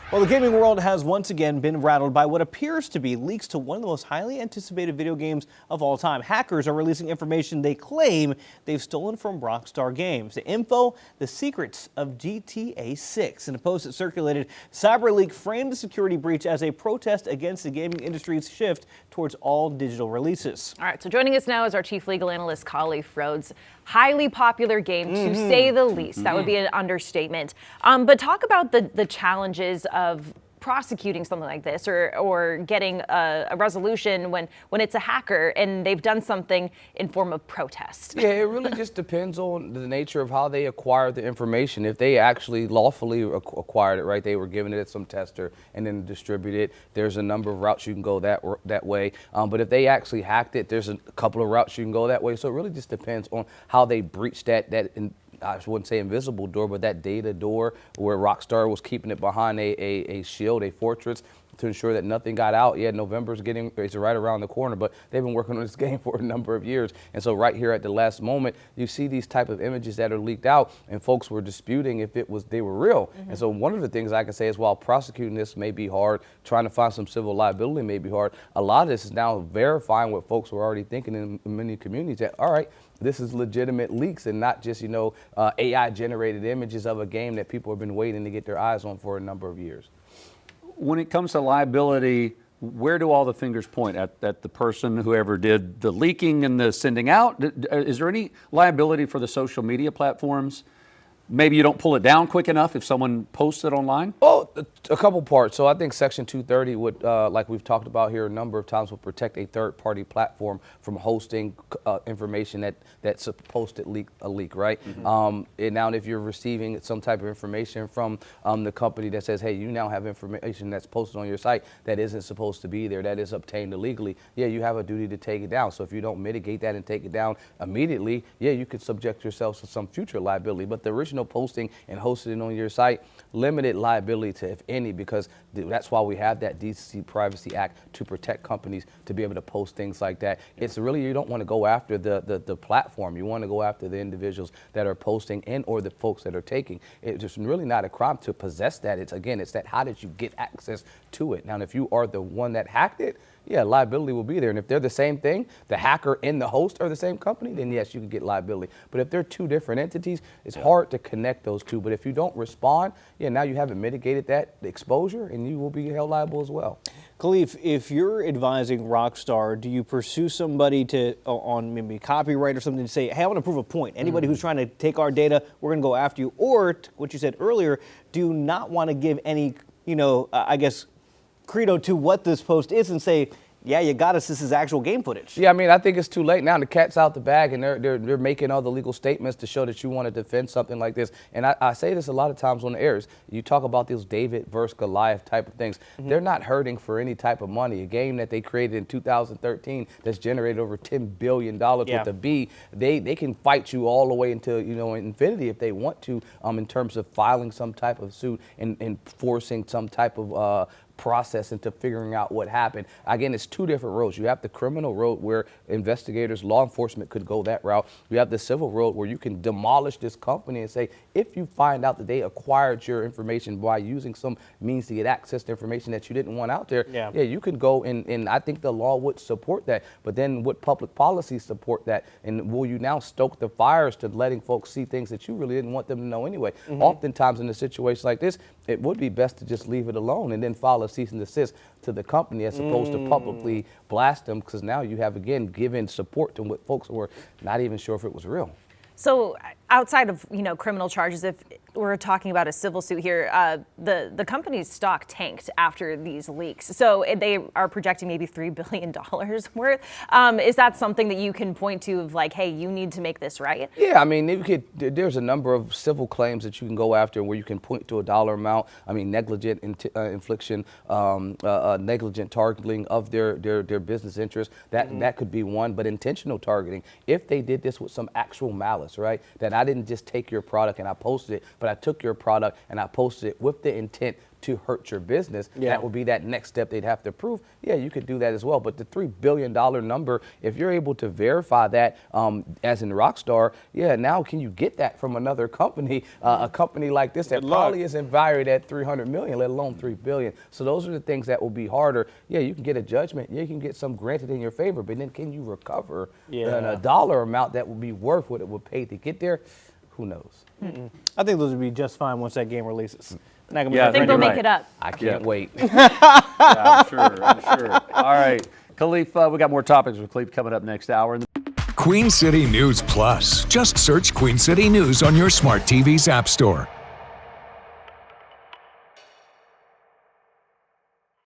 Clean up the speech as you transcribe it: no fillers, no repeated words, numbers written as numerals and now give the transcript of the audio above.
Well, the gaming world has once again been rattled by what appears to be leaks to one of the most highly anticipated video games of all time. Hackers are releasing information they claim they've stolen from Rockstar Games. The info, the secrets of GTA 6. In a post that circulated, CyberLeak framed the security breach as a protest against the gaming industry's shift towards all digital releases. All right, so joining us now is our chief legal analyst, Khalif Rhodes. Highly popular game, to say the least. That would be an understatement. But talk about the challenges of prosecuting something like this or getting a resolution when it's a hacker and they've done something in form of protest. Yeah, it really just depends on the nature of how they acquire the information. If they actually lawfully acquired it, right, they were giving it to some tester and then distributed it, there's a number of routes you can go that way. But if they actually hacked it, there's a couple of routes you can go that way. So it really just depends on how they breached that I wouldn't say invisible door, but that data door where Rockstar was keeping it behind a shield, a fortress, to ensure that nothing got out. Yeah, it's right around the corner, but they've been working on this game for a number of years. And so right here at the last moment, you see these type of images that are leaked out, and folks were disputing if they were real. And so one of the things I can say is while prosecuting this may be hard, trying to find some civil liability may be hard, a lot of this is now verifying what folks were already thinking in many communities that, all right, this is legitimate leaks and not just, AI generated images of a game that people have been waiting to get their eyes on for a number of years. When it comes to liability, where do all the fingers point? At the person, whoever did the leaking and the sending out? Is there any liability for the social media platforms? Maybe you don't pull it down quick enough if someone posts it online? Oh, a couple parts. So I think Section 230 would, like we've talked about here a number of times, would protect a third-party platform from hosting information that's supposed to leak a leak, right? And now if you're receiving some type of information from the company that says, hey, you now have information that's posted on your site that isn't supposed to be there, that is obtained illegally, yeah, you have a duty to take it down. So if you don't mitigate that and take it down immediately, yeah, you could subject yourself to some future liability. But the original posting and hosting it on your site, limited liability to, if any, because that's why we have that Decency Privacy Act to protect companies to be able to post things like that. It's really, you don't want to go after the platform. You want to go after the individuals that are posting and or the folks that are taking. It's just really not a crime to possess that. It's that how did you get access to it? Now, if you are the one that hacked it, yeah, liability will be there. And if they're the same thing, the hacker and the host are the same company, then yes, you can get liability. But if they're two different entities, it's hard to connect those two. But if you don't respond, yeah, now you haven't mitigated that exposure and you will be held liable as well. Khalif, if you're advising Rockstar, do you pursue somebody on maybe copyright or something to say, hey, I want to prove a point. Anybody who's trying to take our data, we're going to go after you. Or what you said earlier, do you not want to give any, credo to what this post is and say, yeah, you got us, this is actual game footage. Yeah, I mean, I think it's too late now. The cat's out the bag, and they're making all the legal statements to show that you want to defend something like this. And I say this a lot of times on the airs. You talk about these David versus Goliath type of things. They're not hurting for any type of money. A game that they created in 2013 that's generated over $10 billion with a B, they can fight you all the way into infinity if they want to, in terms of filing some type of suit and forcing some type of process into figuring out what happened. Again, it's two different roads. You have the criminal road where investigators, law enforcement could go that route. You have the civil road where you can demolish this company and say, if you find out that they acquired your information by using some means to get access to information that you didn't want out there, yeah you could go and I think the law would support that. But then would public policy support that? And will you now stoke the fires to letting folks see things that you really didn't want them to know anyway? Oftentimes in a situation like this, it would be best to just leave it alone and then file a cease and desist to the company as opposed to publicly blast them, because now you have, again, given support to what folks were not even sure if it was real. So outside of criminal charges, if we're talking about a civil suit here, the company's stock tanked after these leaks. So they are projecting maybe $3 billion worth. Is that something that you can point to of like, hey, you need to make this right? Yeah, I mean, there's a number of civil claims that you can go after where you can point to a dollar amount. I mean, negligent infliction, negligent targeting of their business interests. That could be one, but intentional targeting. If they did this with some actual malice, right? That I didn't just take your product and I posted it, but I took your product and I posted it with the intent to hurt your business. Yeah. That would be that next step they'd have to prove. Yeah, you could do that as well. But the $3 billion number, if you're able to verify that, as in Rockstar, yeah, now can you get that from another company, a company like this that probably isn't valued at $300 million, let alone $3 billion. So those are the things that will be harder. Yeah, you can get a judgment. Yeah, you can get some granted in your favor, but then can you recover a dollar amount that would be worth what it would pay to get there? Who knows? I think those would be just fine once that game releases. Not gonna be Yeah, I think they'll make it up. I can't wait. I'm sure. All right, Khalif, we got more topics with Khalif coming up next hour. Queen City News Plus. Just search Queen City News on your smart TV's app store.